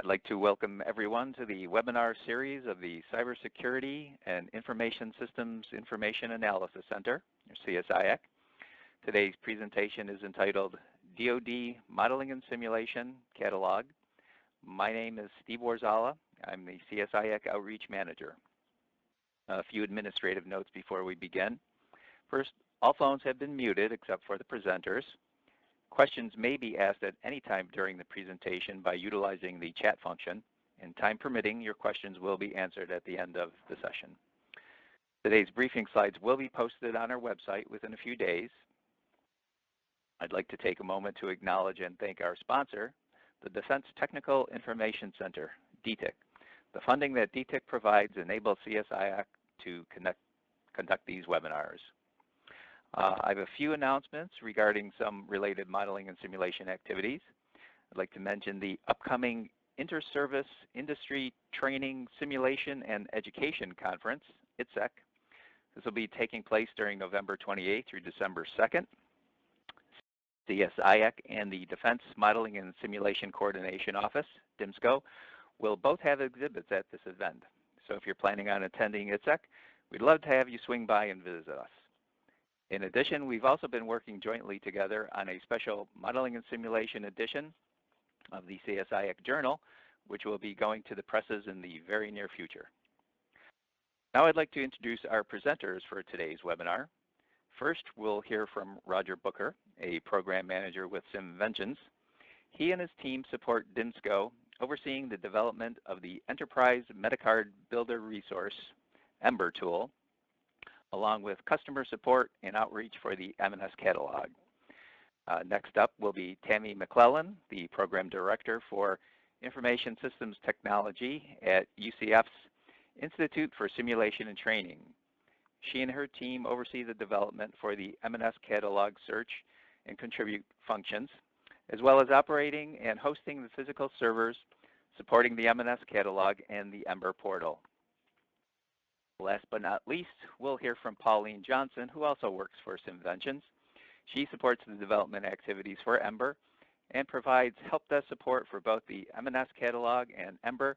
I'd like to welcome everyone to the webinar series of the Cybersecurity and Information Systems Information Analysis Center, or CSIAC. Today's presentation is entitled DoD Modeling and Simulation Catalog. My name is Steve Warzala. I'm the CSIAC Outreach Manager. A few administrative notes before we begin. First, all phones have been muted except for the presenters. Questions may be asked at any time during the presentation by utilizing the chat function, and time permitting, your questions will be answered at the end of the session. Today's briefing slides will be posted on our website within a few days. I'd like to take a moment to acknowledge and thank our sponsor, the Defense Technical Information Center, DTIC. The funding that DTIC provides enables CSIAC to conduct these webinars. I have a few announcements regarding some related modeling and simulation activities. I'd like to mention the upcoming Inter-Service Industry Training, Simulation, and Education Conference, ITSEC. This will be taking place during November 28th through December 2nd. CSIAC and the Defense Modeling and Simulation Coordination Office, DMSCO, will both have exhibits at this event. So if you're planning on attending ITSEC, we'd love to have you swing by and visit us. In addition, we've also been working jointly together on a special modeling and simulation edition of the CSIAC Journal, which will be going to the presses in the very near future. Now I'd like to introduce our presenters for today's webinar. First, we'll hear from Roger Booker, a program manager with SimVentions. He and his team support DMSCO, overseeing the development of the Enterprise Metacard Builder Resource, Ember Tool, along with customer support and outreach for the M and S Catalog. Next up will be Tammy McClellan, the Program Director for Information Systems Technology at UCF's Institute for Simulation and Training. She and her team oversee the development for the M and S Catalog search and contribute functions, as well as operating and hosting the physical servers supporting the M and S Catalog and the Ember portal. Last but not least, we'll hear from Pauline Johnson, who also works for SimVentions. She supports the development activities for Ember and provides help desk support for both the M and S Catalog and Ember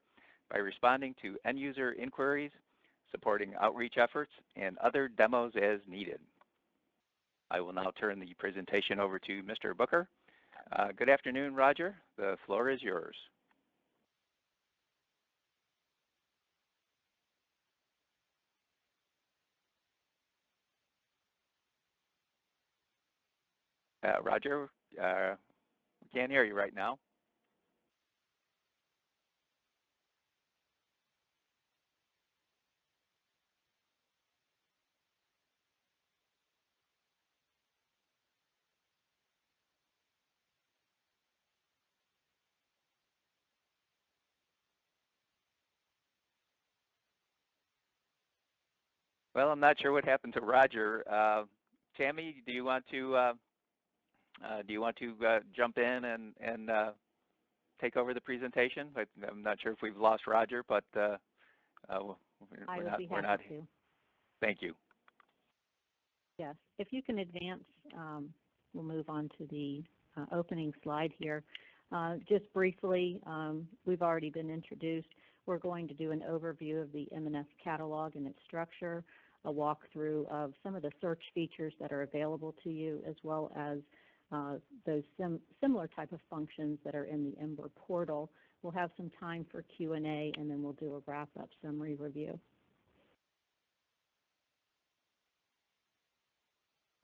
by responding to end-user inquiries, supporting outreach efforts, and other demos as needed. I will now turn the presentation over to Mr. Booker. Good afternoon, Roger. The floor is yours. Roger, we can't hear you right now. Well, I'm not sure what happened to Roger. Tammy, do you want to jump in and take over the presentation? I'm not sure if we've lost Roger, but we're not. Thank you. Yes, if you can advance, we'll move on to the opening slide here. Just briefly, we've already been introduced. We're going to do an overview of the M and S Catalog and its structure, a walkthrough of some of the search features that are available to you, as well as those similar type of functions that are in the Ember portal. We'll have some time for Q&A, and then we'll do a wrap-up summary review.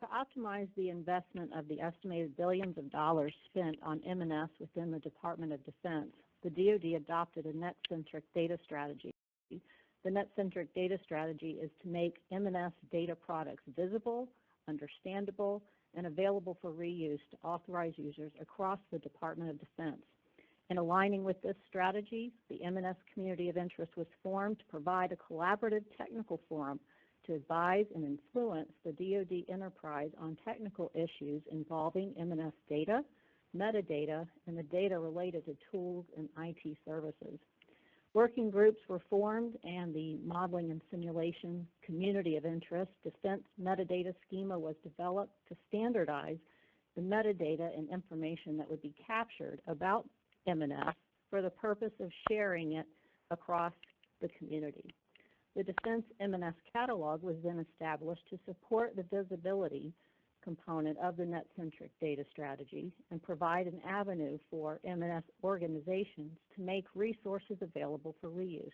To optimize the investment of the estimated billions of dollars spent on M&S within the Department of Defense, the DoD adopted a Net Centric data strategy. The Net Centric data strategy is to make M&S data products visible, understandable, and available for reuse to authorized users across the Department of Defense. In aligning with this strategy, the M&S Community of Interest was formed to provide a collaborative technical forum to advise and influence the DoD enterprise on technical issues involving M&S data, metadata, and the data related to tools and IT services. Working groups were formed, and the Modeling and Simulation Community of Interest Defense Metadata Schema was developed to standardize the metadata and information that would be captured about M&S for the purpose of sharing it across the community. The Defense M&S Catalog was then established to support the visibility component of the Net Centric data strategy and provide an avenue for M&S organizations to make resources available for reuse.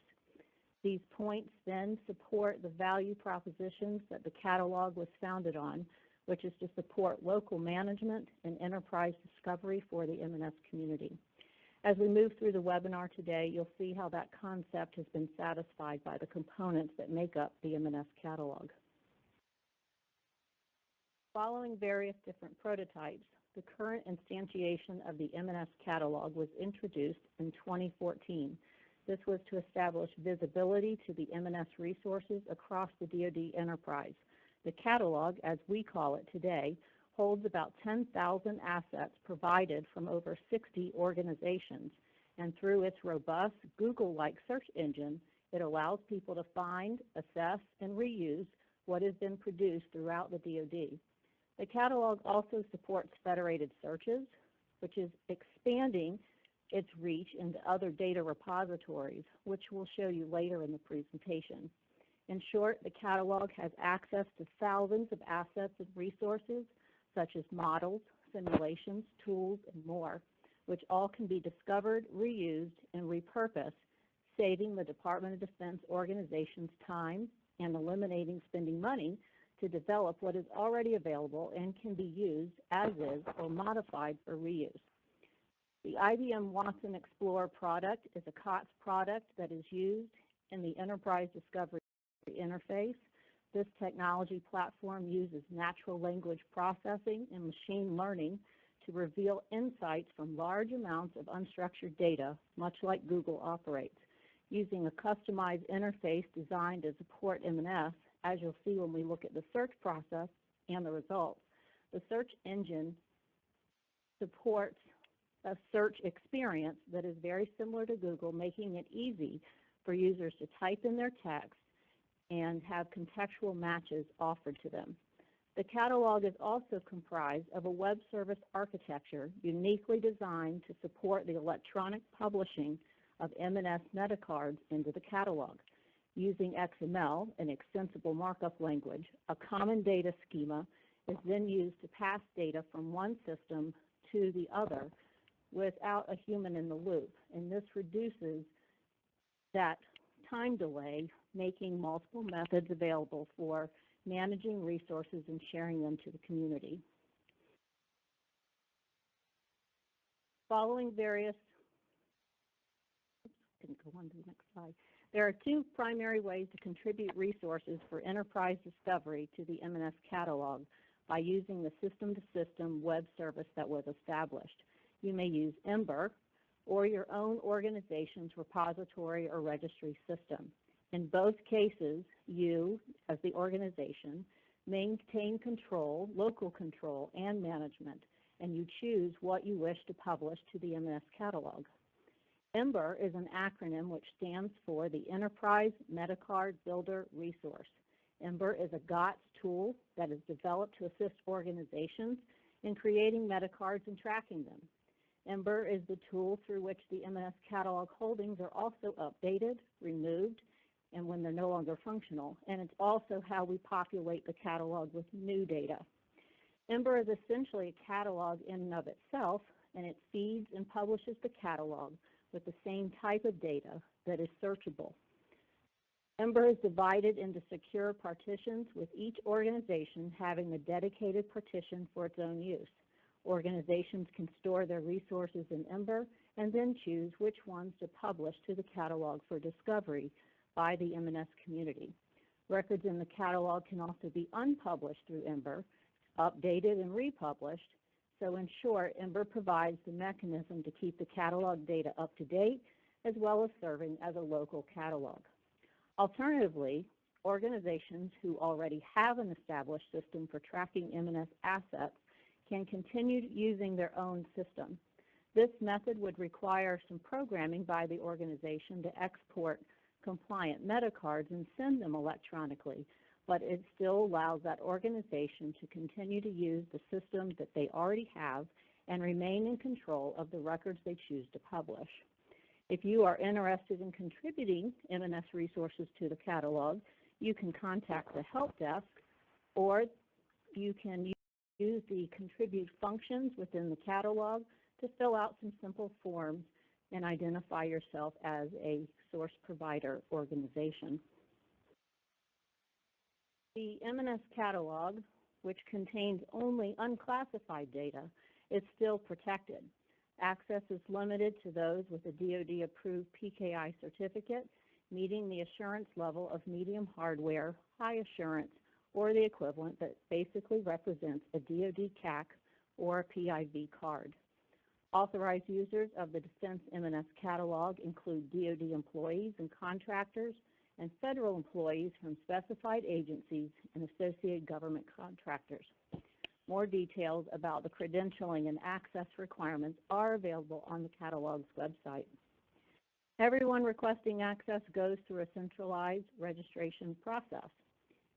These points then support the value propositions that the catalog was founded on, which is to support local management and enterprise discovery for the M&S community. As we move through the webinar today, you'll see how that concept has been satisfied by the components that make up the M&S catalog. Following various different prototypes, the current instantiation of the M&S catalog was introduced in 2014. This was to establish visibility to the M&S resources across the DoD enterprise. The catalog, as we call it today, holds about 10,000 assets provided from over 60 organizations, and through its robust Google-like search engine, it allows people to find, assess, and reuse what has been produced throughout the DoD. The catalog also supports federated searches, which is expanding its reach into other data repositories, which we'll show you later in the presentation. In short, the catalog has access to thousands of assets and resources, such as models, simulations, tools, and more, which all can be discovered, reused, and repurposed, saving the Department of Defense organizations time and eliminating spending money to develop what is already available and can be used as is or modified for reuse. The IBM Watson Explorer product is a COTS product that is used in the Enterprise Discovery interface. This technology platform uses natural language processing and machine learning to reveal insights from large amounts of unstructured data, much like Google operates. Using a customized interface designed to support M&S, as you'll see when we look at the search process and the results, the search engine supports a search experience that is very similar to Google, making it easy for users to type in their text and have contextual matches offered to them. The catalog is also comprised of a web service architecture uniquely designed to support the electronic publishing of M&S metacards into the catalog. Using XML, an extensible markup language, a common data schema is then used to pass data from one system to the other without a human in the loop, and this reduces that time delay, making multiple methods available for managing resources and sharing them to the community. Following various, go on to the next slide. There are two primary ways to contribute resources for enterprise discovery to the M&S catalog by using the system-to-system web service that was established. You may use Ember or your own organization's repository or registry system. In both cases, you, as the organization, maintain control, local control, and management, and you choose what you wish to publish to the M&S catalog. Ember is an acronym which stands for the Enterprise Metacard Builder Resource. Ember is a GOTS tool that is developed to assist organizations in creating metacards and tracking them. Ember is the tool through which the M&S catalog holdings are also updated, removed, and when they're no longer functional, and it's also how we populate the catalog with new data. Ember is essentially a catalog in and of itself, and it feeds and publishes the catalog with the same type of data that is searchable. Ember is divided into secure partitions, with each organization having a dedicated partition for its own use. Organizations can store their resources in Ember and then choose which ones to publish to the catalog for discovery by the M&S community. Records in the catalog can also be unpublished through Ember, updated and republished. So in short, Ember provides the mechanism to keep the catalog data up to date, as well as serving as a local catalog. Alternatively, organizations who already have an established system for tracking M&S assets can continue using their own system. This method would require some programming by the organization to export compliant metacards and send them electronically, but it still allows that organization to continue to use the system that they already have and remain in control of the records they choose to publish. If you are interested in contributing M&S resources to the catalog, you can contact the help desk, or you can use the contribute functions within the catalog to fill out some simple forms and identify yourself as a source provider organization. The M&S Catalog, which contains only unclassified data, is still protected. Access is limited to those with a DoD-approved PKI certificate, meeting the assurance level of medium hardware, high assurance, or the equivalent that basically represents a DoD CAC or a PIV card. Authorized users of the Defense M&S Catalog include DoD employees and contractors and federal employees from specified agencies and associated government contractors. More details about the credentialing and access requirements are available on the catalog's website. Everyone requesting access goes through a centralized registration process.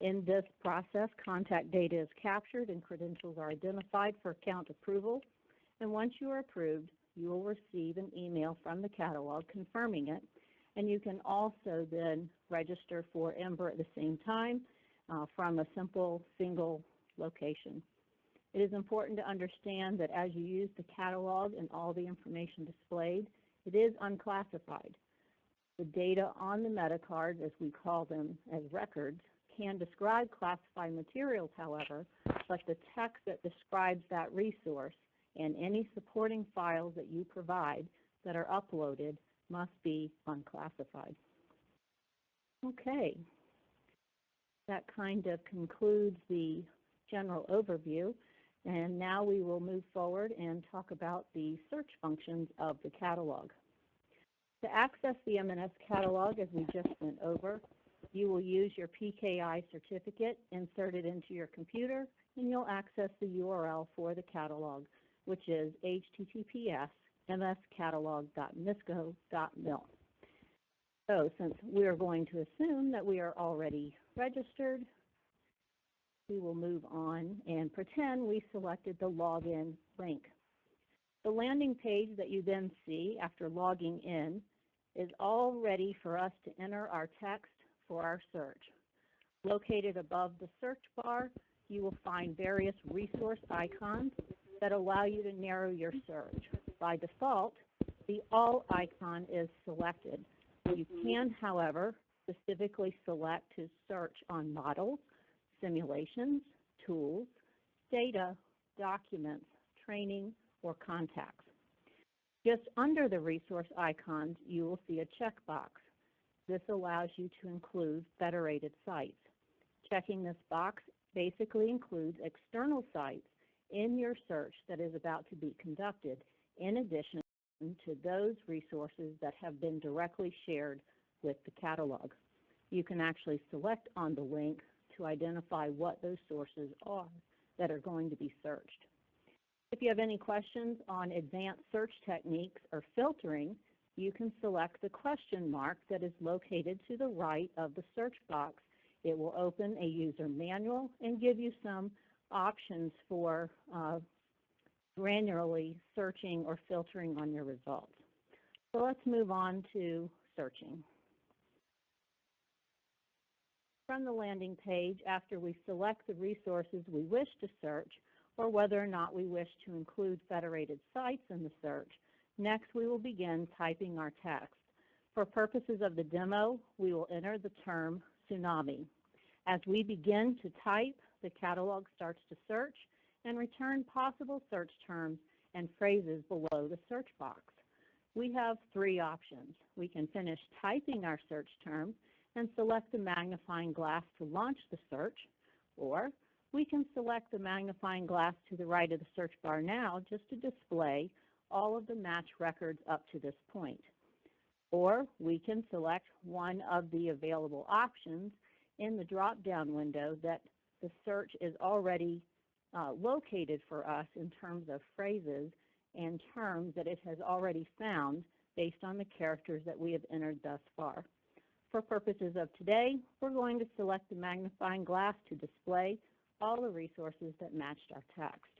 In this process, contact data is captured and credentials are identified for account approval. And once you are approved, you will receive an email from the catalog confirming it. And you can also then register for Ember at the same time from a simple single location. It is important to understand that as you use the catalog and all the information displayed, it is unclassified. The data on the metacards, as we call them as records, can describe classified materials, however, but the text that describes that resource and any supporting files that you provide that are uploaded must be unclassified. Okay, that kind of concludes the general overview, and now we will move forward and talk about the search functions of the catalog. To access the M&S Catalog, as we just went over, you will use your PKI certificate, insert it into your computer, and you'll access the URL for the catalog, which is https://mscatalog.misco.mil. So since we are going to assume that we are already registered, we will move on and pretend we selected the login link. The landing page that you then see after logging in is all ready for us to enter our text for our search. Located above the search bar, you will find various resource icons that allow you to narrow your search. By default, the All icon is selected. You can, however, specifically select to search on models, simulations, tools, data, documents, training, or contacts. Just under the resource icons, you will see a checkbox. This allows you to include federated sites. Checking this box basically includes external sites in your search that is about to be conducted, in addition to those resources that have been directly shared with the catalog. You can actually select on the link to identify what those sources are that are going to be searched. If you have any questions on advanced search techniques or filtering, you can select the question mark that is located to the right of the search box. It will open a user manual and give you some options for granularly searching or filtering on your results. So let's move on to searching. From the landing page, after we select the resources we wish to search, or whether or not we wish to include federated sites in the search, next we will begin typing our text. For purposes of the demo, we will enter the term tsunami. As we begin to type, the catalog starts to search and return possible search terms and phrases below the search box. We have three options. We can finish typing our search term and select the magnifying glass to launch the search, or we can select the magnifying glass to the right of the search bar now just to display all of the match records up to this point. Or we can select one of the available options in the drop-down window that the search is already located for us in terms of phrases and terms that it has already found based on the characters that we have entered thus far. For purposes of today, we're going to select the magnifying glass to display all the resources that matched our text.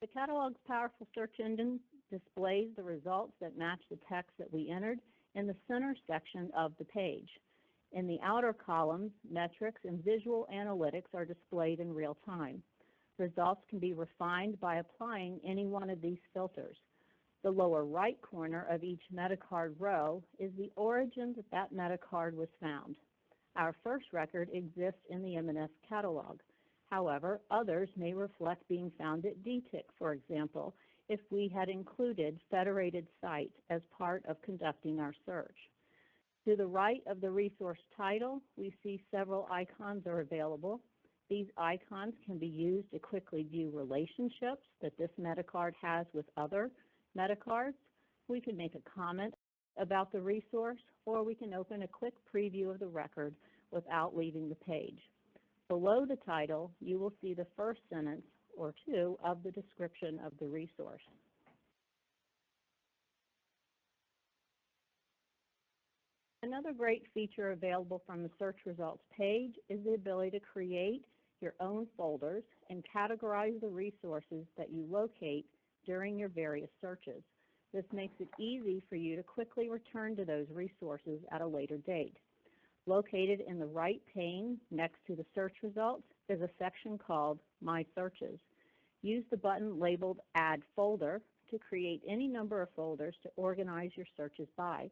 The catalog's powerful search engine displays the results that match the text that we entered in the center section of the page. In the outer columns, metrics and visual analytics are displayed in real time. Results can be refined by applying any one of these filters. The lower right corner of each Metacard row is the origin that that Metacard was found. Our first record exists in the M&S Catalog. However, others may reflect being found at DTIC, for example, if we had included federated sites as part of conducting our search. To the right of the resource title, we see several icons are available. These icons can be used to quickly view relationships that this Metacard has with other Metacards. We can make a comment about the resource, or we can open a quick preview of the record without leaving the page. Below the title, you will see the first sentence or two of the description of the resource. Another great feature available from the search results page is the ability to create your own folders and categorize the resources that you locate during your various searches. This makes it easy for you to quickly return to those resources at a later date. Located in the right pane next to the search results is a section called My Searches. Use the button labeled Add Folder to create any number of folders to organize your searches by.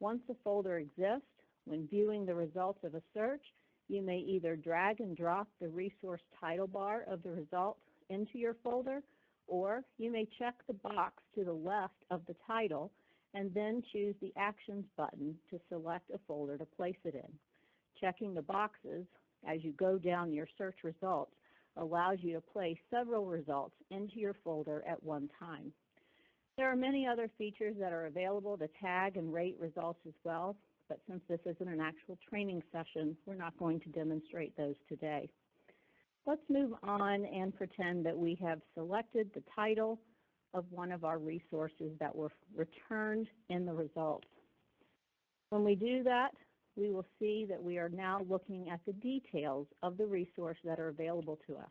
Once a folder exists, when viewing the results of a search, you may either drag and drop the resource title bar of the results into your folder, or you may check the box to the left of the title and then choose the Actions button to select a folder to place it in. Checking the boxes as you go down your search results allows you to place several results into your folder at one time. There are many other features that are available to tag and rate results as well, but since this isn't an actual training session, we're not going to demonstrate those today. Let's move on and pretend that we have selected the title of one of our resources that were returned in the results. When we do that, we will see that we are now looking at the details of the resource that are available to us.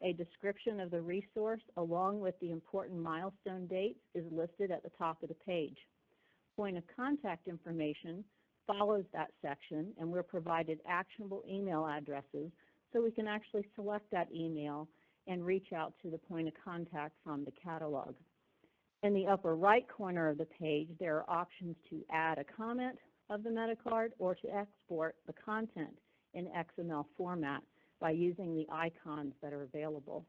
A description of the resource along with the important milestone dates is listed at the top of the page. Point of contact information follows that section, and we're provided actionable email addresses so we can actually select that email and reach out to the point of contact from the catalog. In the upper right corner of the page, there are options to add a comment of the Metacard or to export the content in XML format by using the icons that are available.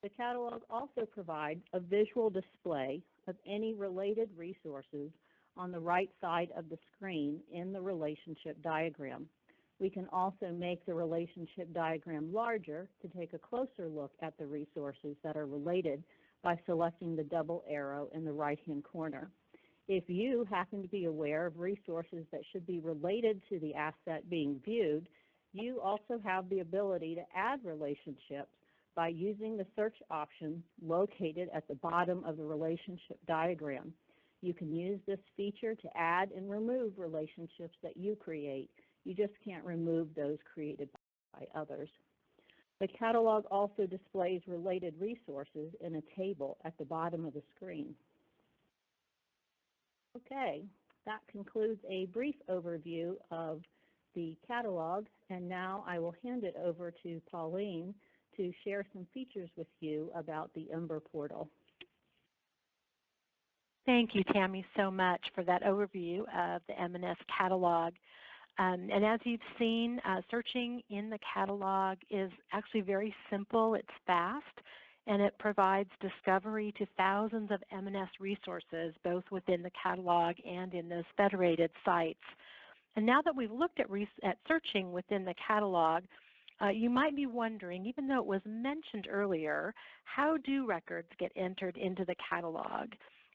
The catalog also provides a visual display of any related resources on the right side of the screen in the relationship diagram. We can also make the relationship diagram larger to take a closer look at the resources that are related by selecting the double arrow in the right-hand corner. If you happen to be aware of resources that should be related to the asset being viewed, you also have the ability to add relationships by using the search option located at the bottom of the relationship diagram. You can use this feature to add and remove relationships that you create. You just can't remove those created by others. The catalog also displays related resources in a table at the bottom of the screen. Okay, that concludes a brief overview of the catalog, and now I will hand it over to Pauline to share some features with you about the Ember portal. Thank you, Tammy, so much for that overview of the M&S Catalog. And as you've seen, searching in the catalog is actually very simple. It's fast, and it provides discovery to thousands of M&S resources, both within the catalog and in those federated sites. And now that we've looked at searching within the catalog, you might be wondering, even though it was mentioned earlier, how do records get entered into the catalog?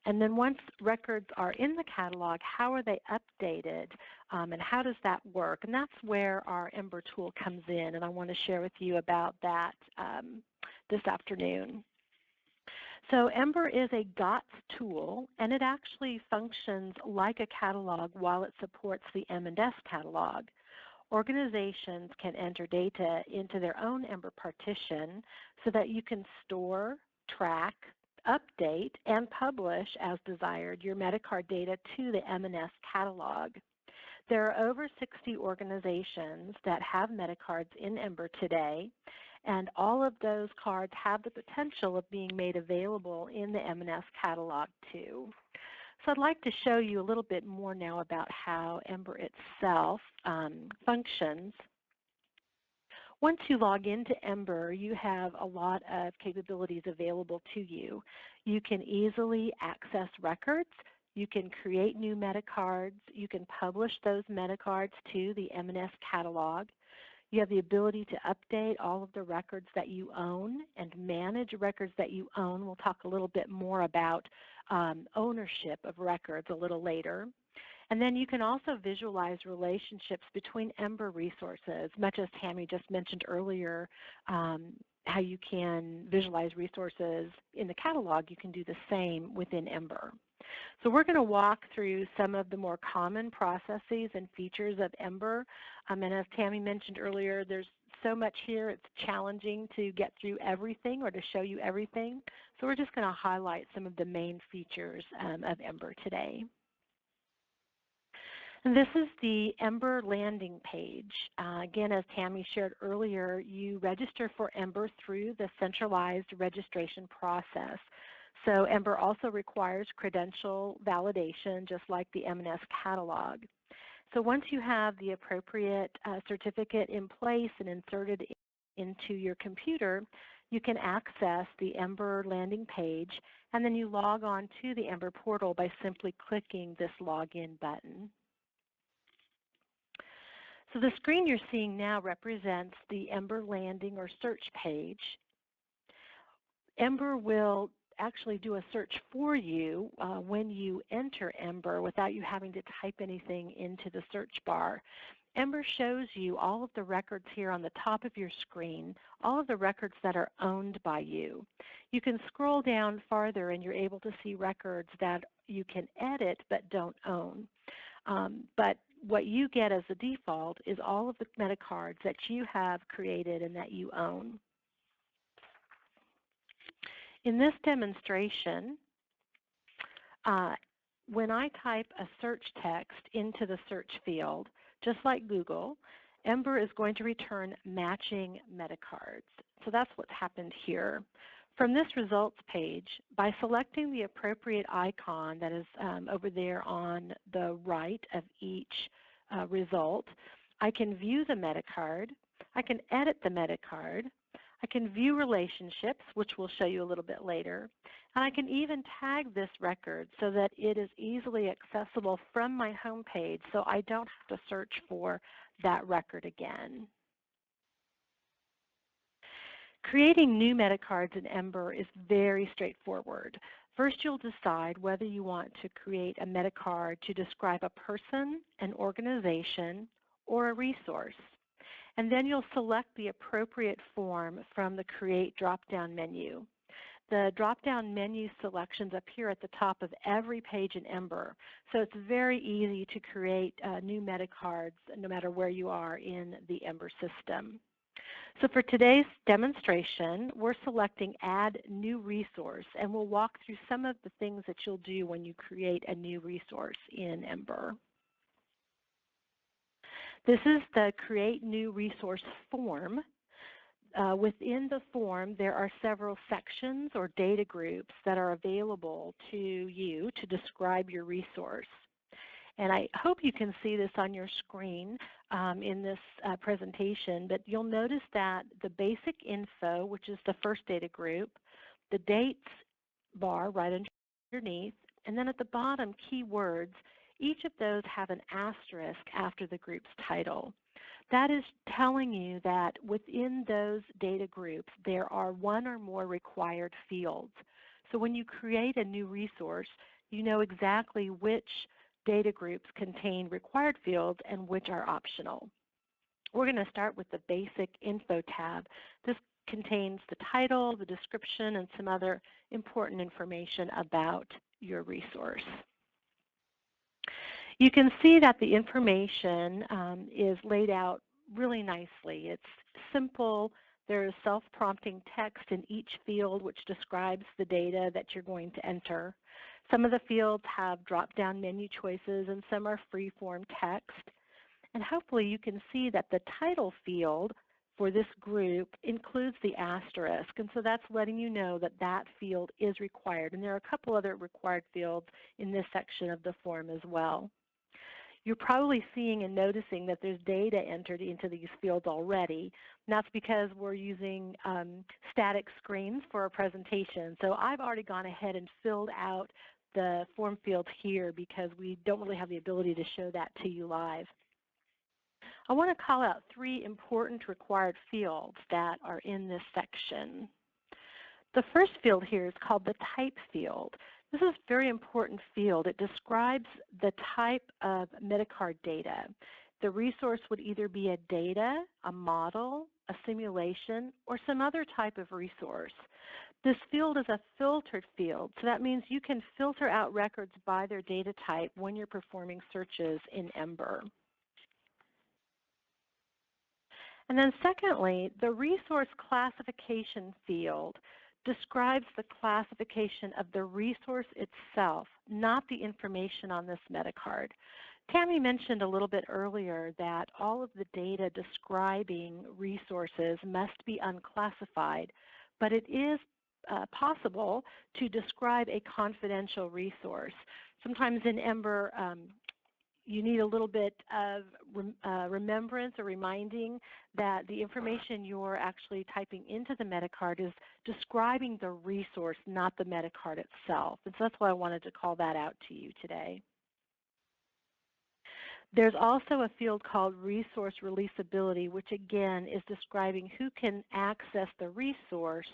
And then once records are in the catalog, how are they updated, and how does that work? And that's where our Ember tool comes in, and I want to share with you about that this afternoon. So Ember is a DOTS tool, and it actually functions like a catalog while it supports the M&S catalog. Organizations can enter data into their own Ember partition so that you can store, track, update, and publish as desired your Metacard data to the M&S Catalog. There are over 60 organizations that have Metacards in Ember today, and all of those cards have the potential of being made available in the M&S Catalog too. So I'd like to show you a little bit more now about how Ember itself functions. Once you log into Ember, you have a lot of capabilities available to you. You can easily access records. You can create new Metacards. You can publish those Metacards to the M&S Catalog. You have the ability to update all of the records that you own and manage records that you own. We'll talk a little bit more about ownership of records a little later. And then you can also visualize relationships between Ember resources, much as Tammy just mentioned earlier, how you can visualize resources in the catalog. You can do the same within Ember. So we're going to walk through some of the more common processes and features of Ember. And as Tammy mentioned earlier, there's so much here, it's challenging to get through everything or to show you everything. So we're just going to highlight some of the main features of Ember today. And this is the Ember landing page. Again, as Tammy shared earlier, you register for Ember through the centralized registration process. So Ember also requires credential validation, just like the M&S Catalog. So once you have the appropriate certificate in place and inserted into your computer, you can access the Ember landing page, and then you log on to the Ember portal by simply clicking this login button. So the screen you're seeing now represents the Ember landing or search page. Ember will actually do a search for you when you enter Ember without you having to type anything into the search bar. Ember shows you all of the records here on the top of your screen, all of the records that are owned by you. You can scroll down farther and you're able to see records that you can edit but don't own. But what you get as a default is all of the Metacards that you have created and that you own. In this demonstration, when I type a search text into the search field, just like Google, Ember is going to return matching Metacards. So that's what's happened here. From this results page, by selecting the appropriate icon that is over there on the right of each result, I can view the Metacard, I can edit the Metacard, I can view relationships, which we'll show you a little bit later, and I can even tag this record so that it is easily accessible from my home page so I don't have to search for that record again. Creating new Metacards in Ember is very straightforward. First, you'll decide whether you want to create a Metacard to describe a person, an organization, or a resource. And then you'll select the appropriate form from the Create drop-down menu. The drop-down menu selections appear at the top of every page in Ember, so it's very easy to create new Metacards no matter where you are in the Ember system. So for today's demonstration, we're selecting Add New Resource, and we'll walk through some of the things that you'll do when you create a new resource in Ember. This is the Create New Resource form. Within the form, there are several sections or data groups that are available to you to describe your resource. And I hope you can see this on your screen in this presentation, but you'll notice that the basic info, which is the first data group, the dates bar right underneath, and then at the bottom, keywords, each of those have an asterisk after the group's title. That is telling you that within those data groups, there are one or more required fields. So when you create a new resource, you know exactly which data groups contain required fields and which are optional. We're going to start with the basic info tab. This contains the title, the description, and some other important information about your resource. You can see that the information is laid out really nicely. It's simple. There's self-prompting text in each field which describes the data that you're going to enter. Some of the fields have drop-down menu choices and some are free-form text. And hopefully you can see that the title field for this group includes the asterisk, and so that's letting you know that that field is required. And there are a couple other required fields in this section of the form as well. You're probably seeing and noticing that there's data entered into these fields already, and that's because we're using static screens for our presentation. So I've already gone ahead and filled out the form fields here because we don't really have the ability to show that to you live. I want to call out 3 important required fields that are in this section. The first field here is called the type field. This is a very important field. It describes the type of Metacard data. The resource would either be a data, a model, a simulation, or some other type of resource. This field is a filtered field, so that means you can filter out records by their data type when you're performing searches in Ember. And then secondly, the resource classification field describes the classification of the resource itself, not the information on this Metacard. Tammy mentioned a little bit earlier that all of the data describing resources must be unclassified, but it is possible to describe a confidential resource. Sometimes in Ember, you need a little bit of remembrance or reminding that the information you're actually typing into the Metacard is describing the resource, not the Metacard itself. And so that's why I wanted to call that out to you today. There's also a field called resource releasability, which again is describing who can access the resource,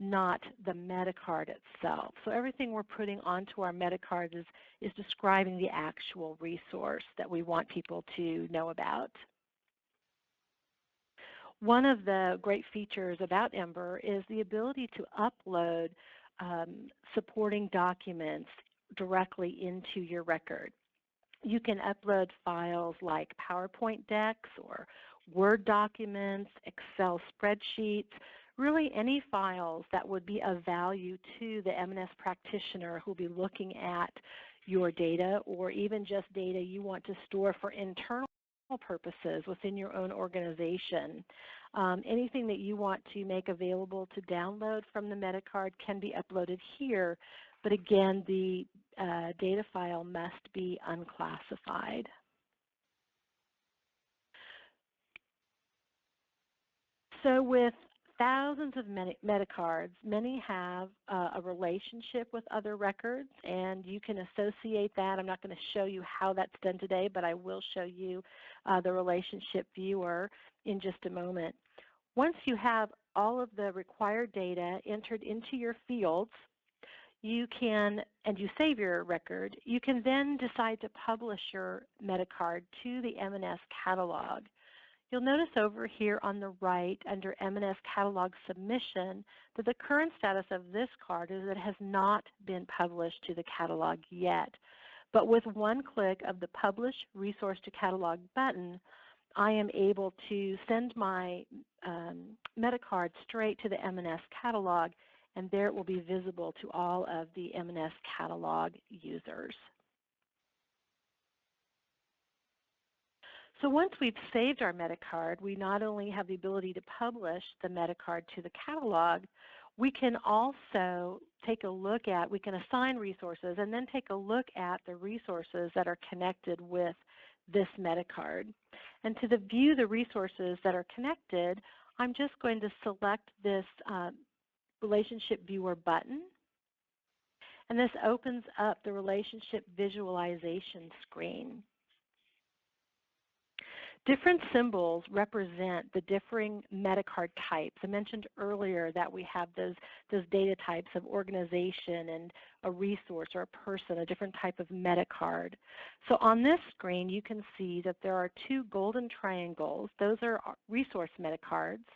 not the Metacard itself. So everything we're putting onto our Metacard is describing the actual resource that we want people to know about. One of the great features about Ember is the ability to upload supporting documents directly into your record. You can upload files like PowerPoint decks or Word documents, Excel spreadsheets, really any files that would be of value to the M&S practitioner who will be looking at your data, or even just data you want to store for internal purposes within your own organization. Anything that you want to make available to download from the Metacard can be uploaded here, but again, the data file must be unclassified. So with thousands of Metacards, many have a relationship with other records, and you can associate that. I'm not going to show you how that's done today, but I will show you the relationship viewer in just a moment. Once you have all of the required data entered into your fields, you can, and you save your record, you can then decide to publish your Metacard to the M&S Catalog. You'll notice over here on the right under M&S Catalog Submission that the current status of this card is that it has not been published to the catalog yet. But with one click of the Publish Resource to Catalog button, I am able to send my Metacard straight to the M&S Catalog, and there it will be visible to all of the M&S Catalog users. So once we've saved our Metacard, we not only have the ability to publish the Metacard to the catalog, we can also take a look at, we can assign resources and then take a look at the resources that are connected with this Metacard. And to view the resources that are connected, I'm just going to select this Relationship Viewer button. And this opens up the Relationship Visualization screen. Different symbols represent the differing Metacard types. I mentioned earlier that we have those data types of organization and a resource or a person, a different type of Metacard. So on this screen, you can see that there are 2 golden triangles. Those are resource Metacards.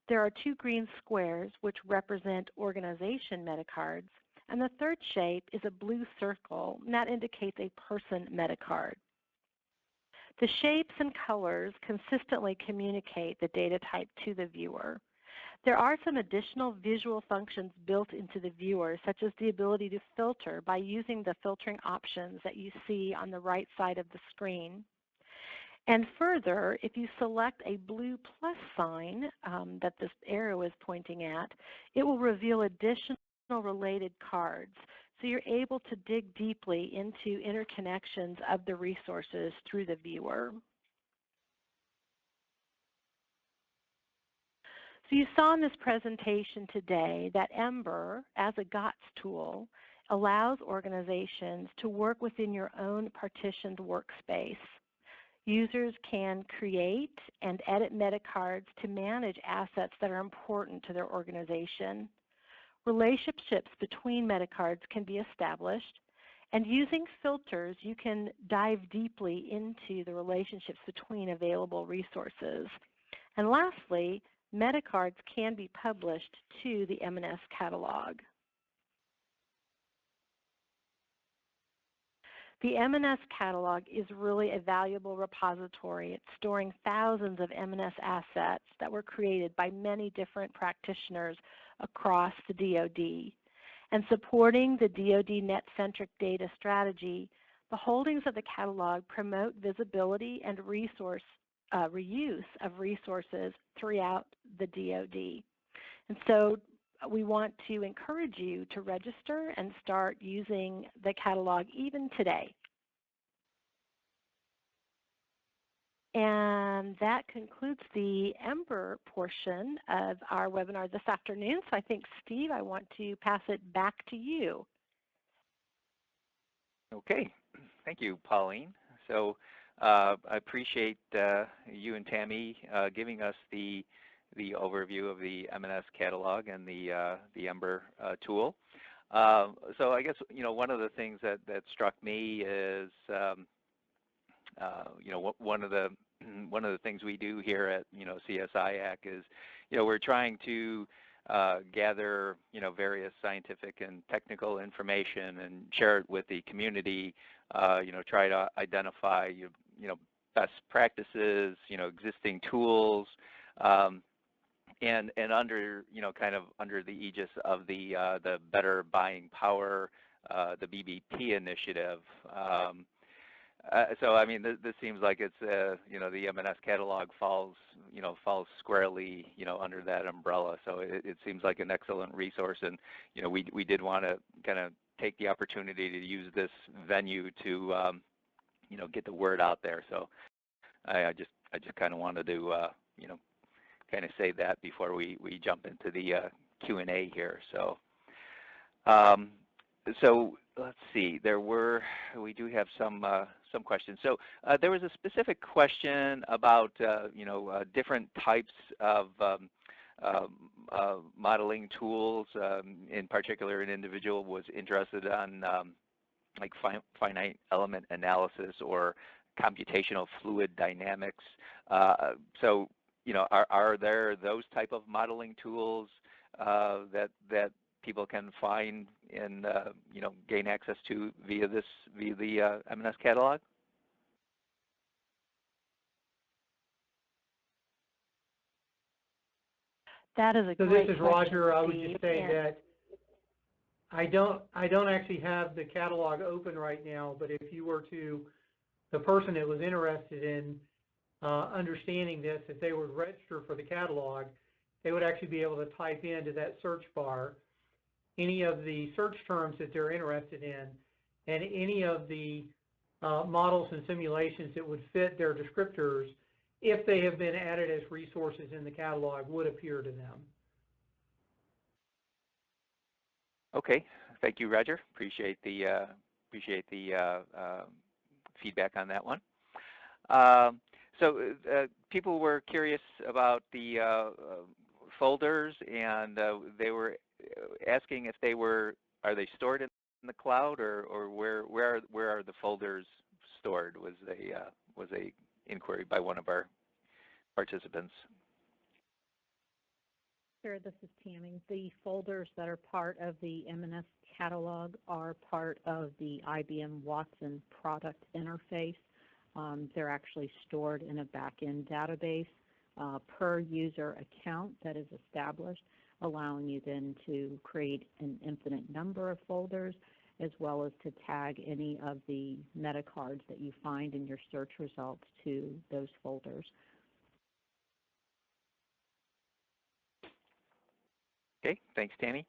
There are 2 green squares, which represent organization Metacards. And the third shape is a blue circle, and that indicates a person metacard. The shapes and colors consistently communicate the data type to the viewer. There are some additional visual functions built into the viewer, such as the ability to filter by using the filtering options that you see on the right side of the screen. And further, if you select a blue plus sign that this arrow is pointing at, it will reveal additional related cards. So you're able to dig deeply into interconnections of the resources through the viewer. So you saw in this presentation today that Ember, as a GOTS tool, allows organizations to work within your own partitioned workspace. Users can create and edit metacards to manage assets that are important to their organization. Relationships between metacards can be established, and using filters, you can dive deeply into the relationships between available resources. And lastly, metacards can be published to the M&S Catalog. The M&S Catalog is really a valuable repository. It's storing thousands of M&S assets that were created by many different practitioners across the DoD. And supporting the DoD Net Centric data strategy, the holdings of the catalog promote visibility and resource reuse of resources throughout the DoD. And so we want to encourage you to register and start using the catalog even today. And that concludes the Ember portion of our webinar this afternoon. So I think, Steve, I want to pass it back to you. Okay, thank you, Pauline. So I appreciate you and Tammy giving us the overview of the M&S catalog and the Ember tool. So I guess one of the things that struck me is one of the things we do here at CSIAC is we're trying to gather various scientific and technical information and share it with the community. Try to identify best practices, existing tools, and under kind of under the aegis of the Better Buying Power, the BBP initiative. So I mean, this seems like it's the M&S catalog falls squarely under that umbrella. So it seems like an excellent resource, and we did want to kind of take the opportunity to use this venue to get the word out there. So I just kind of wanted to kind of say that before we jump into the Q&A here. So so let's see. We do have some questions. So there was a specific question about different types of modeling tools. In particular, an individual was interested on like finite element analysis or computational fluid dynamics. So are there those type of modeling tools that people can find and gain access to via the M&S catalog? That is a so great this is question, Roger. I would Steve, just say that I don't actually have the catalog open right now, but if you were to, the person that was interested in understanding this, if they would register for the catalog, they would actually be able to type into that search bar any of the search terms that they're interested in, and any of the models and simulations that would fit their descriptors, if they have been added as resources in the catalog, would appear to them. Okay, thank you, Roger. Appreciate the feedback on that one. So people were curious about the folders, and they were asking if are they stored in the cloud, or where are the folders stored? Was a inquiry by one of our participants. Sure, this is Tammy. The folders that are part of the M&S catalog are part of the IBM Watson product interface. They're actually stored in a back-end database per user account that is established, allowing you then to create an infinite number of folders, as well as to tag any of the metacards that you find in your search results to those folders. Okay, thanks, Tammy.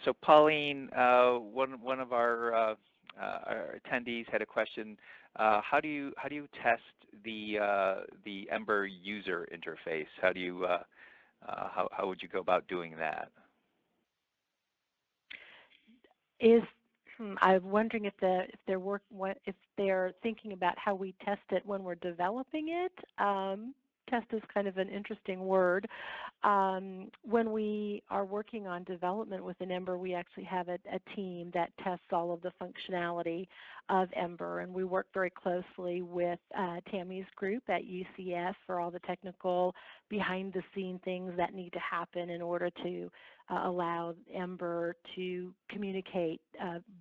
So Pauline, one of our attendees had a question. How do you test the Ember user interface? How do you how would you go about doing that? I'm wondering if they're thinking about how we test it when we're developing it. Test is kind of an interesting word. When we are working on development within Ember, we actually have a team that tests all of the functionality of Ember, and we work very closely with Tammy's group at UCS for all the technical behind-the-scene things that need to happen in order to allow Ember to communicate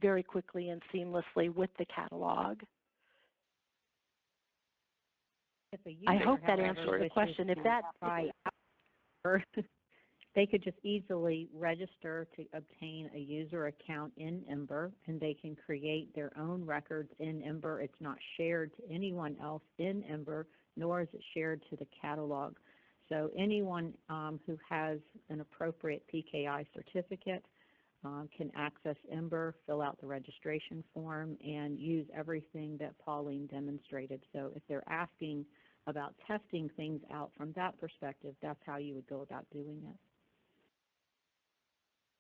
very quickly and seamlessly with the catalog. I hope that answers the question. If that they could just easily register to obtain a user account in Ember, and they can create their own records in Ember. It's not shared to anyone else in Ember, nor is it shared to the catalog. So anyone who has an appropriate PKI certificate can access Ember, fill out the registration form, and use everything that Pauline demonstrated. So if they're asking about testing things out from that perspective, that's how you would go about doing it.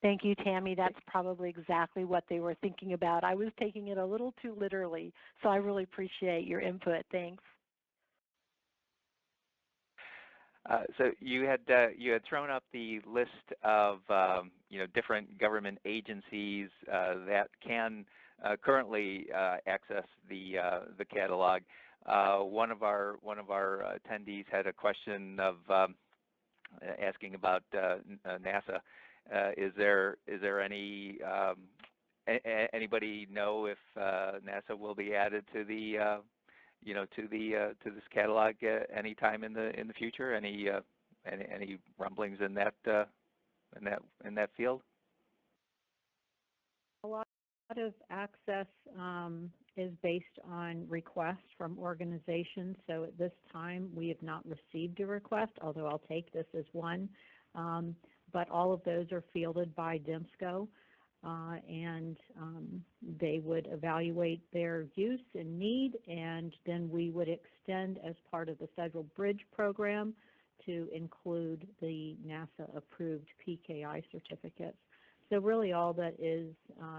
Thank you, Tammy. That's probably exactly what they were thinking about. I was taking it a little too literally, so I really appreciate your input. Thanks. So you had thrown up the list of different government agencies that can currently access the catalog. One of our attendees had a question of asking about NASA. Is there any anybody know if NASA will be added to the to this catalog anytime in the future? Any rumblings in that field? A lot of access is based on requests from organizations. So at this time, we have not received a request, although I'll take this as one. But all of those are fielded by DMSCO. And they would evaluate their use and need, and then we would extend as part of the Federal Bridge Program to include the NASA-approved PKI certificates. So really all that is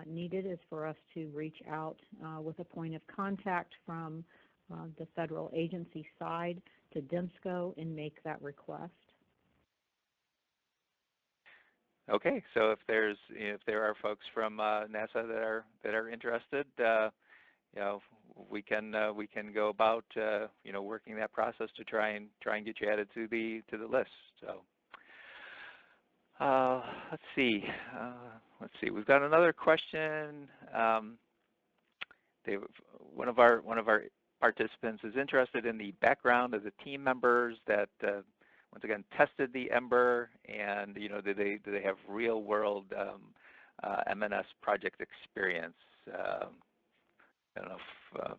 needed is for us to reach out with a point of contact from the federal agency side to DMSCO and make that request. Okay, so if there are folks from NASA that are interested, we can go about working that process to try and get you added to the list. So let's see, we've got another question. One of our participants is interested in the background of the team members that once again tested the Ember, and do they have real world M&S project experience? I don't know if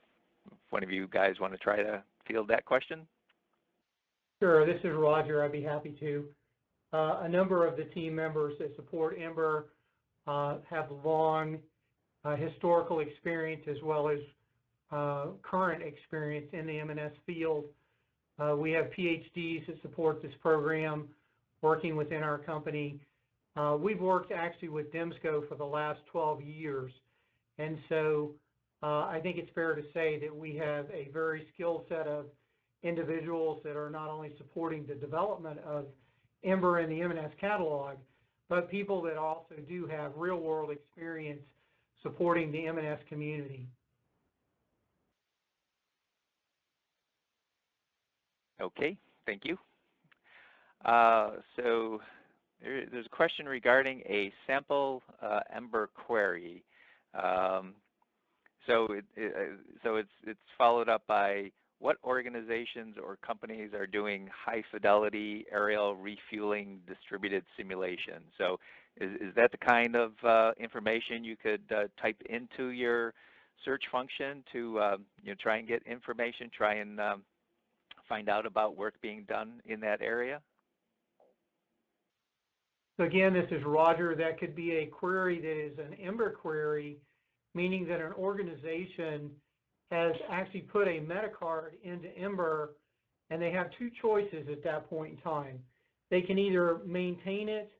one of you guys want to try to field that question. Sure, this is Roger. I'd be happy to. A number of the team members that support Ember have long historical experience as well as current experience in the M&S field. We have PhDs that support this program working within our company. We've worked actually with DMSCO for the last 12 years. And so I think it's fair to say that we have a very skilled set of individuals that are not only supporting the development of Ember and the M&S catalog, but people that also do have real world experience supporting the M&S community. Okay, thank you. So There's a question regarding a sample Ember query. So it's followed up by what organizations or companies are doing high-fidelity aerial refueling distributed simulation. So is that the kind of information you could type into your search function to try and get information, try and find out about work being done in that area? So again, this is Roger. That could be a query that is an Ember query, meaning that an organization has actually put a Metacard into Ember, and they have two choices at that point in time. They can either maintain it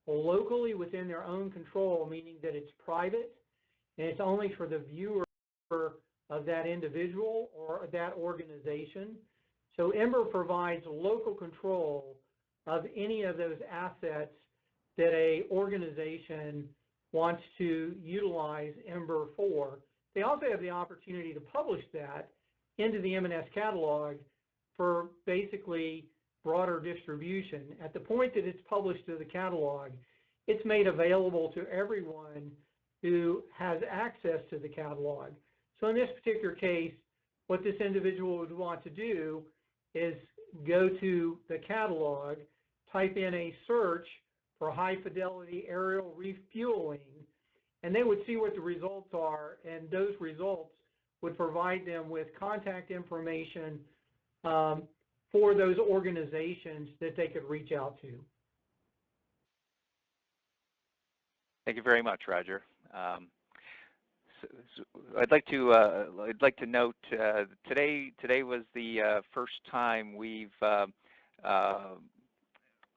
locally within their own control, meaning that it's private, and it's only for the viewer of that individual or that organization. So Ember provides local control of any of those assets that a organization wants to utilize Ember for. They also have the opportunity to publish that into the M&S Catalog for basically broader distribution. At the point that it's published to the catalog, it's made available to everyone who has access to the catalog. So in this particular case, what this individual would want to do is go to the catalog, type in a search for high-fidelity aerial refueling, and they would see what the results are, and those results would provide them with contact information for those organizations that they could reach out to. Thank you very much, Roger. So I'd like to note today was the first time we've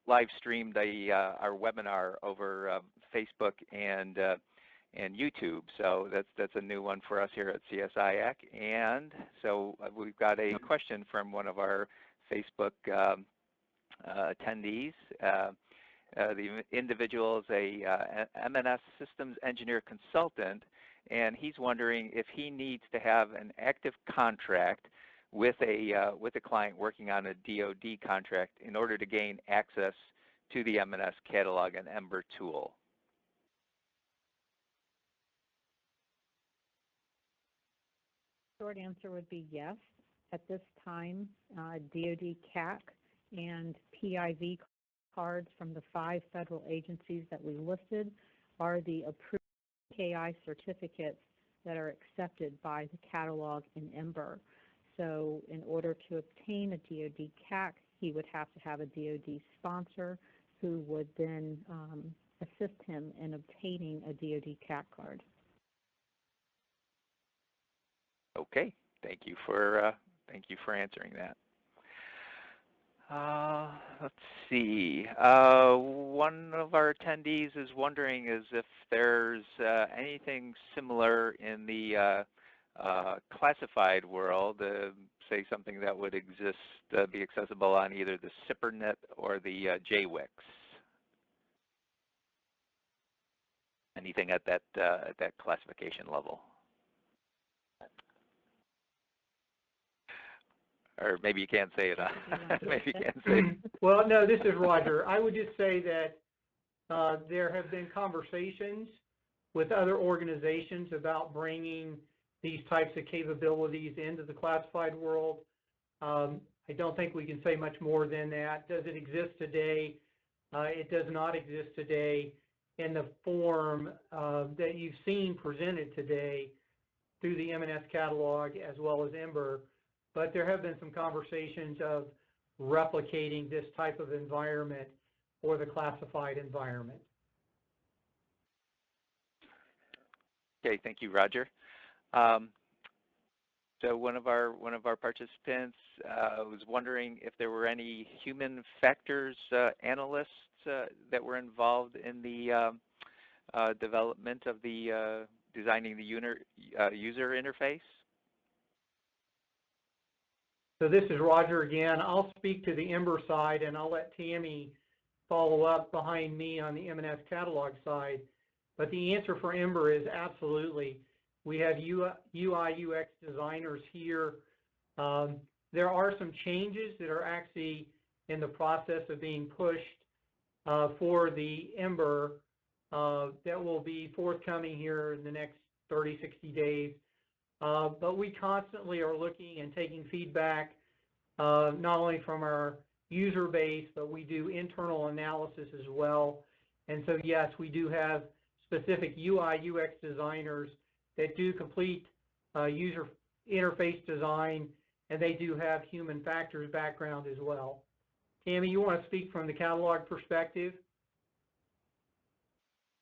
live streamed our webinar over Facebook and YouTube. So that's a new one for us here at CSIAC. And so we've got a question from one of our Facebook attendees. The individual is a M&S systems engineer consultant, and he's wondering if he needs to have an active contract with a client working on a DoD contract in order to gain access to the M&S Catalog and Ember Tool. Short answer would be yes. At this time, DoD CAC and PIV cards from the 5 federal agencies that we listed are the approved KI certificates that are accepted by the catalog in Ember. So in order to obtain a DoD CAC, he would have to have a DoD sponsor who would then assist him in obtaining a DoD CAC card. Okay, thank you for answering that. Let's see. One of our attendees is wondering if there's anything similar in the classified world, say something that would exist, be accessible on either the SIPRNet or the JWIX. Anything at that classification level? Or maybe you can't say it. Maybe you can't say it. Well, no, this is Roger. I would just say that there have been conversations with other organizations about bringing these types of capabilities into the classified world. I don't think we can say much more than that. Does it exist today? It does not exist today in the form that you've seen presented today through the M&S Catalog as well as Ember. But there have been some conversations of replicating this type of environment or the classified environment. Okay, thank you, Roger. So one of our participants was wondering if there were any human factors analysts that were involved in the development of the designing the user interface. So this is Roger again. I'll speak to the Ember side, and I'll let Tammy follow up behind me on the M&S Catalog side. But the answer for Ember is absolutely. We have UI, UX designers here. There are some changes that are actually in the process of being pushed for the Ember that will be forthcoming here in the next 30, 60 days. But we constantly are looking and taking feedback, not only from our user base, but we do internal analysis as well. And so, yes, we do have specific UI, UX designers that do complete user interface design, and they do have human factors background as well. Tammy, you want to speak from the catalog perspective?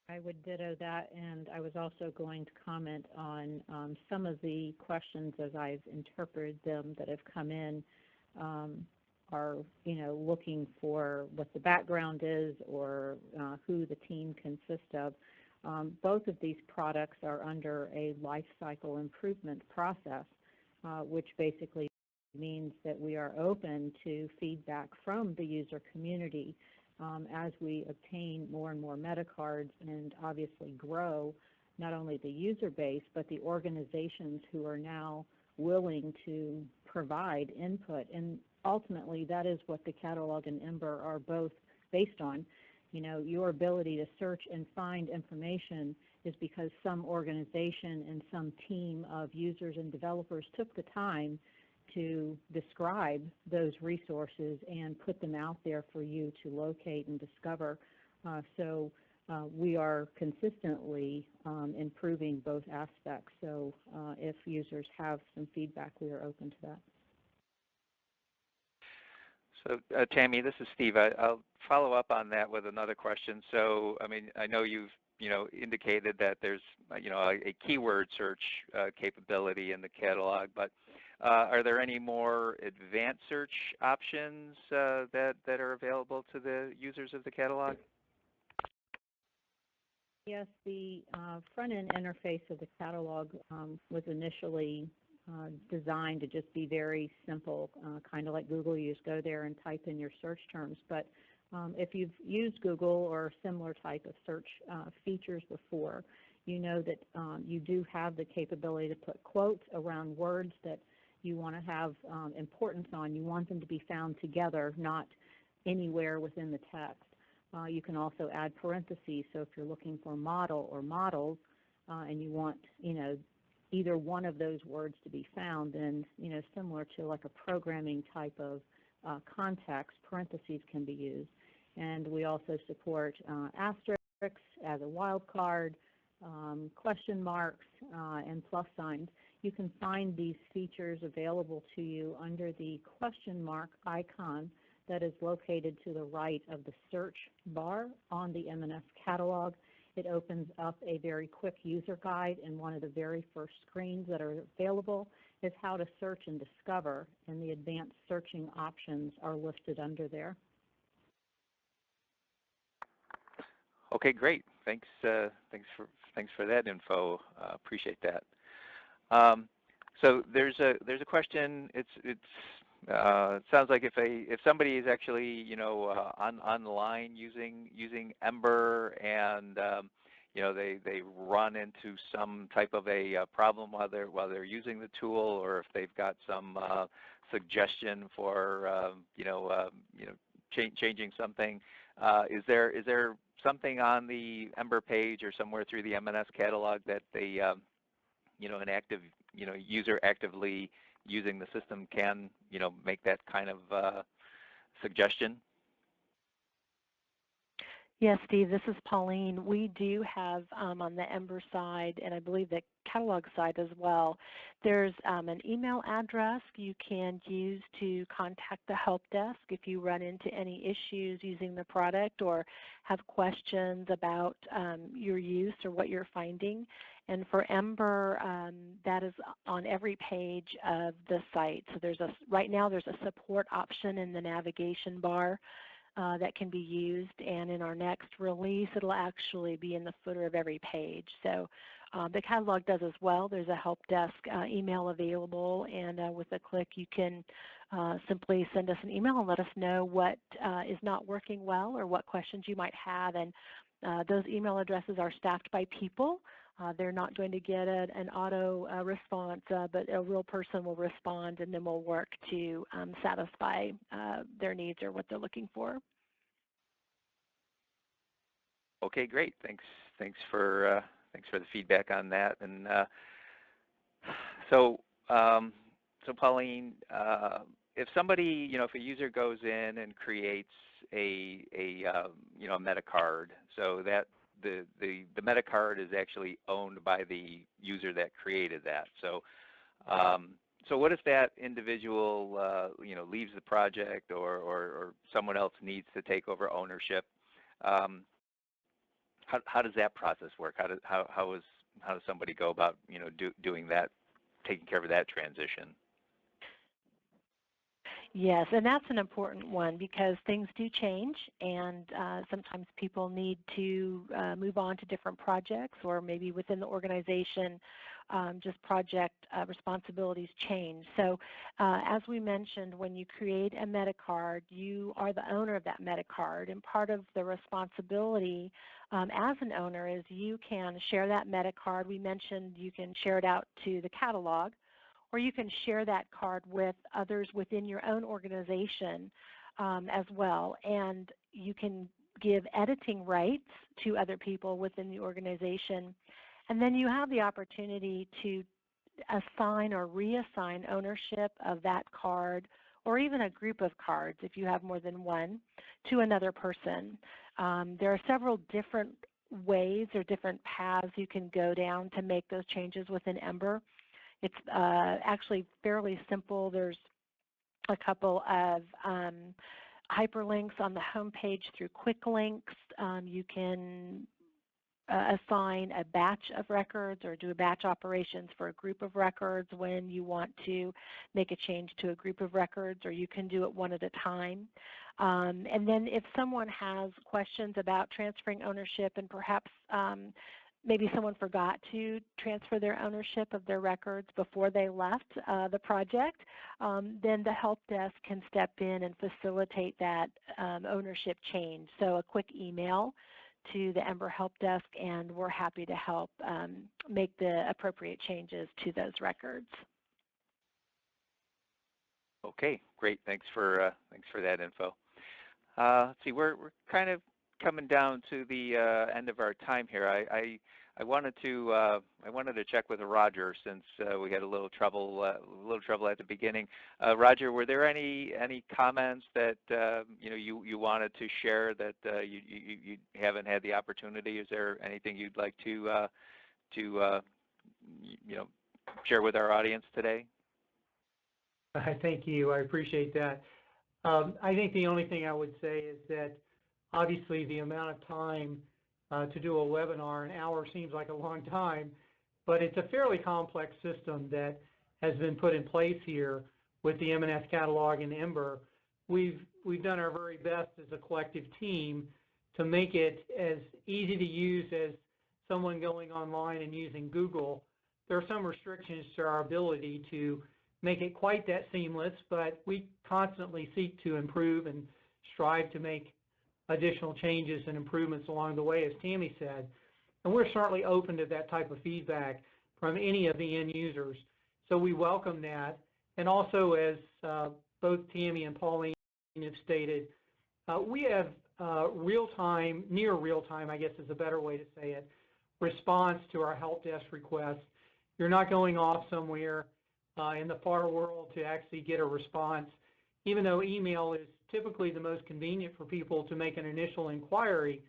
I would ditto that, and I was also going to comment on some of the questions as I've interpreted them that have come in are, looking for what the background is or who the team consists of. Both of these products are under a life cycle improvement process, which basically means that we are open to feedback from the user community as we obtain more and more Metacards and obviously grow not only the user base, but the organizations who are now willing to provide input. And ultimately, that is what the catalog and Ember are both based on. Your ability to search and find information is because some organization and some team of users and developers took the time to describe those resources and put them out there for you to locate and discover. So we are consistently improving both aspects. So if users have some feedback, we are open to that. So Tammy, this is Steve. I'll follow up on that with another question. So, I know you've indicated that there's a keyword search capability in the catalog, but are there any more advanced search options that are available to the users of the catalog? Yes, the front-end interface of the catalog was initially designed to just be very simple, kind of like Google. You just go there and type in your search terms. But if you've used Google or similar type of search features before, you know that you do have the capability to put quotes around words that you want to have importance on. You want them to be found together, not anywhere within the text. You can also add parentheses. So if you're looking for model or models and you want, either one of those words to be found, then, similar to like a programming type of context, parentheses can be used. And we also support asterisks as a wildcard, question marks, and plus signs. You can find these features available to you under the question mark icon that is located to the right of the search bar on the M&S catalog. It opens up a very quick user guide, and one of the very first screens that are available is how to search and discover, and the advanced searching options are listed under there. Okay, great. Thanks for that info. Appreciate that. So there's a question. It sounds like if somebody is actually online using Ember and they run into some type of a problem while they're using the tool, or if they've got some suggestion for changing something, is there something on the Ember page or somewhere through the M&S catalog that they an active user actively using the system can make that kind of suggestion? Yes, Steve, this is Pauline. We do have on the Ember side, and I believe the catalog side as well, there's an email address you can use to contact the help desk if you run into any issues using the product or have questions about your use or what you're finding. And for Ember, that is on every page of the site. So right now there's a support option in the navigation bar that can be used, and in our next release it'll actually be in the footer of every page. So the catalog does as well. There's a help desk email available, and with a click you can simply send us an email and let us know what is not working well or what questions you might have. And those email addresses are staffed by people. They're not going to get an auto response, but a real person will respond, and then we'll work to satisfy their needs or what they're looking for. Okay, great. Thanks for the feedback on that. And so Pauline, if somebody, if a user goes in and creates a Metacard, so that the Metacard is actually owned by the user that created that. So so what if that individual leaves the project, or someone else needs to take over ownership? How does that process work? How does somebody go about doing that, taking care of that transition? Yes, and that's an important one because things do change, and sometimes people need to move on to different projects, or maybe within the organization, just project responsibilities change. So as we mentioned, when you create a Metacard, you are the owner of that Metacard, and part of the responsibility as an owner is you can share that Metacard. We mentioned you can share it out to the catalog, or you can share that card with others within your own organization as well. And you can give editing rights to other people within the organization. And then you have the opportunity to assign or reassign ownership of that card, or even a group of cards if you have more than one, to another person. There are several different ways or different paths you can go down to make those changes within Ember. It's actually fairly simple. There's a couple of hyperlinks on the home page through quick links. You can assign a batch of records or do a batch operations for a group of records when you want to make a change to a group of records, or you can do it one at a time. And then if someone has questions about transferring ownership, and perhaps maybe someone forgot to transfer their ownership of their records before they left the project, then the help desk can step in and facilitate that ownership change. So a quick email to the Ember help desk, and we're happy to help make the appropriate changes to those records. Okay, great. Thanks for that info. Let's see, we're kind of coming down to the end of our time here. I wanted to check with Roger, since we had a little trouble at the beginning. Roger, were there any comments that you wanted to share that you haven't had the opportunity? Is there anything you'd like to share with our audience today? Thank you. I appreciate that. I think the only thing I would say is that obviously the amount of time to do a webinar, an hour seems like a long time, but it's a fairly complex system that has been put in place here with the M&S Catalog and Ember. We've done our very best as a collective team to make it as easy to use as someone going online and using Google. There are some restrictions to our ability to make it quite that seamless, but we constantly seek to improve and strive to make additional changes and improvements along the way, as Tammy said. And we're certainly open to that type of feedback from any of the end users. So we welcome that. And also, as both Tammy and Pauline have stated, we have real-time, near real-time, I guess is a better way to say it, response to our help desk requests. You're not going off somewhere in the far world to actually get a response. Even though email is typically the most convenient for people to make an initial inquiry,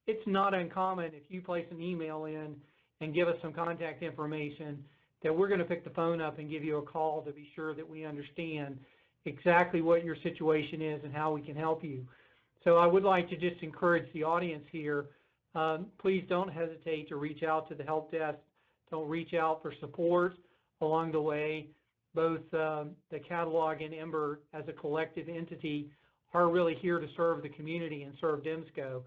it's not uncommon if you place an email in and give us some contact information that we're going to pick the phone up and give you a call to be sure that we understand exactly what your situation is and how we can help you. So I would like to just encourage the audience here, please don't hesitate to reach out to the help desk. Don't reach out for support along the way. Both the catalog and Ember as a collective entity are really here to serve the community and serve DIMSCO,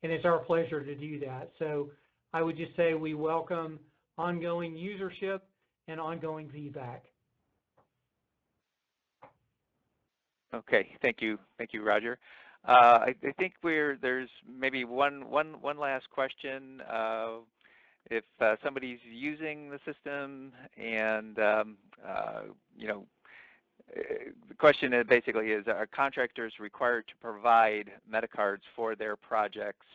and it's our pleasure to do that. So I would just say we welcome ongoing usership and ongoing feedback. Okay, thank you, Roger. I think there's maybe one last question. If somebody's using the system and the question basically is, are contractors required to provide Metacards for their projects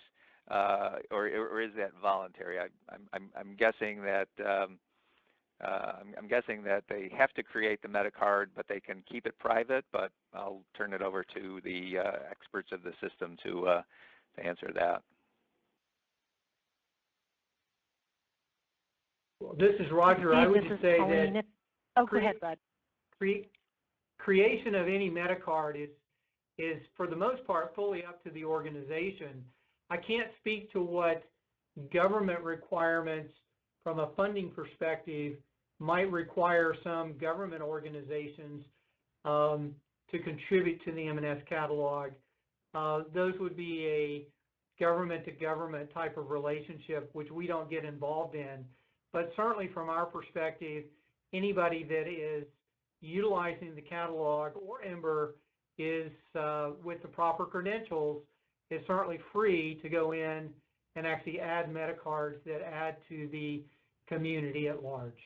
or is that voluntary? I'm guessing that I'm guessing that they have to create the Metacard, but they can keep it private. But I'll turn it over to the experts of the system to answer that. Well, this is Roger. I would just say Pauline. that Oh, go ahead, Bud. Creation of any Metacard is for the most part fully up to the organization. I can't speak to what government requirements from a funding perspective might require some government organizations to contribute to the M&S catalog. Those would be a government-to-government type of relationship, which we don't get involved in. But certainly from our perspective, anybody that is utilizing the catalog or Ember is, with the proper credentials, is certainly free to go in and actually add Metacards that add to the community at large.